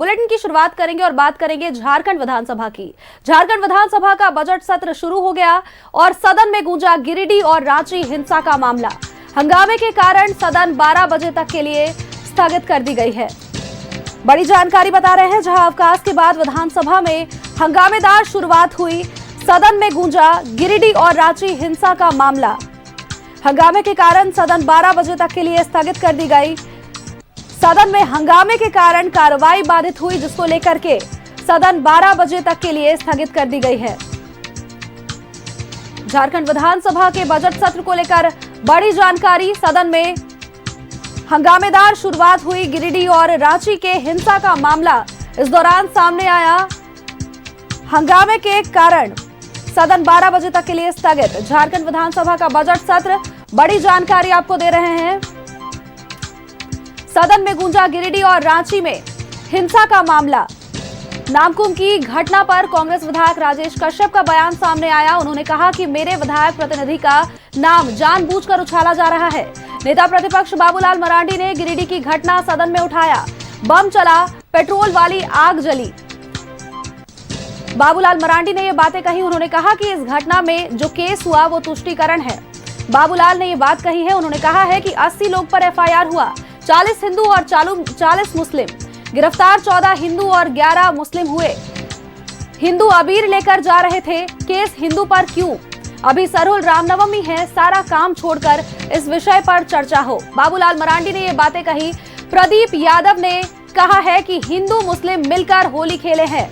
Bulletin की शुरुआत करेंगे और बात करेंगे झारखंड विधानसभा की। झारखंड विधानसभा का बजट सत्र शुरू हो गया और सदन में गूंजा गिरिडीह और रांची हिंसा का मामला। हंगामे के कारण सदन 12 बजे तक के लिए स्थगित कर दी गई है। बड़ी जानकारी बता रहे हैं, जहां अवकाश के बाद विधानसभा में हंगामेदार शुरुआत हुई। सदन में गूंजा गिरिडीह और रांची हिंसा का मामला। हंगामे के कारण सदन 12 बजे तक के लिए स्थगित कर दी गई। सदन में हंगामे के कारण कार्रवाई बाधित हुई, जिसको लेकर के सदन 12 बजे तक के लिए स्थगित कर दी गई है। झारखंड विधानसभा के बजट सत्र को लेकर बड़ी जानकारी। सदन में हंगामेदार शुरुआत हुई। गिरिडीह और रांची के हिंसा का मामला इस दौरान सामने आया। हंगामे के कारण सदन 12 बजे तक के लिए स्थगित। झारखंड विधानसभा का बजट सत्र, बड़ी जानकारी आपको दे रहे हैं। सदन में गूंजा गिरिडीह और रांची में हिंसा का मामला। नामकुम की घटना पर कांग्रेस विधायक राजेश कश्यप का बयान सामने आया। उन्होंने कहा कि मेरे विधायक प्रतिनिधि का नाम जानबूझकर उछाला जा रहा है। नेता प्रतिपक्ष बाबूलाल मरांडी ने गिरिडीह की घटना सदन में उठाया। बम चला, पेट्रोल वाली आग जली। बाबूलाल मरांडी ने ये बातें कही। उन्होंने कहा कि इस घटना में जो केस हुआ वो तुष्टीकरण है। बाबूलाल ने ये बात कही है। उन्होंने कहा है कि 80 लोग पर एफआईआर हुआ, 40 हिंदू और 40 मुस्लिम। गिरफ्तार 14 हिंदू और 11 मुस्लिम हुए। हिंदू अबीर लेकर जा रहे थे, केस हिंदू पर क्यों? अभी सरहुल रामनवमी है, सारा काम छोड़कर इस विषय पर चर्चा हो। बाबूलाल मरांडी ने ये बातें कही। प्रदीप यादव ने कहा है कि हिंदू मुस्लिम मिलकर होली खेले हैं।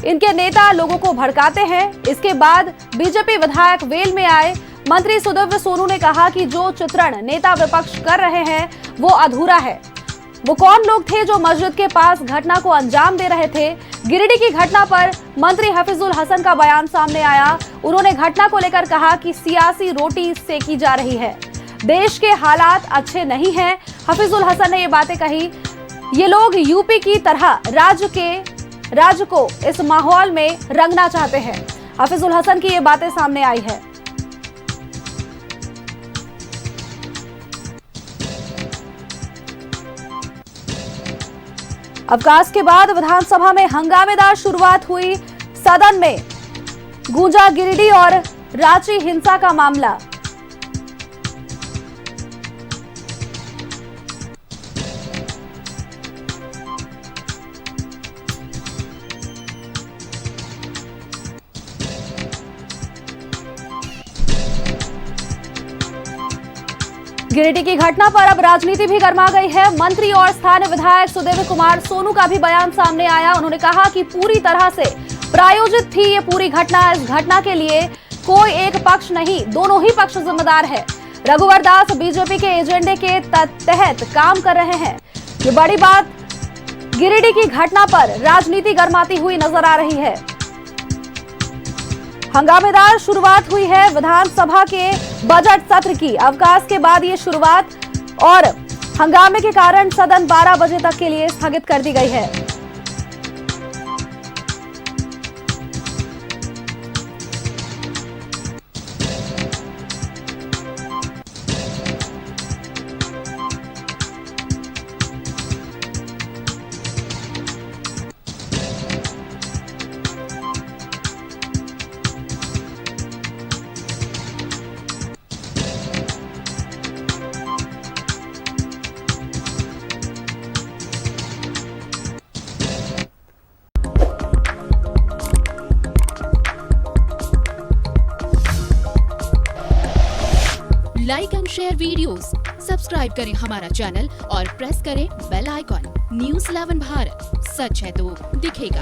इनके नेता लोगों को भड़काते हैं। इसके बाद बीजेपी विधायक वेल में आए। मंत्री सुदिव्य सोनू ने कहा कि जो चित्रण नेता विपक्ष कर रहे हैं वो अधूरा है। वो कौन लोग थे जो मस्जिद के पास घटना को अंजाम दे रहे थे? गिरिडीह की घटना पर मंत्री हफीजुल हसन का बयान सामने आया। उन्होंने घटना को लेकर कहा कि सियासी रोटी सेकी जा रही है, देश के हालात अच्छे नहीं हैं। हफीजुल हसन ने ये बातें कही। ये लोग यूपी की तरह राज्य को इस माहौल में रंगना चाहते हैं। हफीजुल हसन की ये बातें सामने आई है। अवकाश के बाद विधानसभा में हंगामेदार शुरुआत हुई। सदन में गूंजा गिरिडीह और रांची हिंसा का मामला। गिरिडीह की घटना पर अब राजनीति भी गर्मा गई है। मंत्री और स्थानीय विधायक सुदिव्य कुमार सोनू का भी बयान सामने आया। उन्होंने कहा कि पूरी तरह से प्रायोजित थी ये पूरी घटना। इस घटना के लिए कोई एक पक्ष नहीं, दोनों ही पक्ष जिम्मेदार है। रघुवर दास बीजेपी के एजेंडे के तहत काम कर रहे हैं। ये बड़ी बात। गिरिडीह की घटना पर राजनीति गर्माती हुई नजर आ रही है। हंगामेदार शुरुआत हुई है विधानसभा के बजट सत्र की। अवकाश के बाद ये शुरुआत और हंगामे के कारण सदन 12 बजे तक के लिए स्थगित कर दी गई है। Like and share videos, subscribe करें हमारा चैनल और प्रेस करें बेल आइकॉन। न्यूज़ 11 भारत, सच है तो दिखेगा।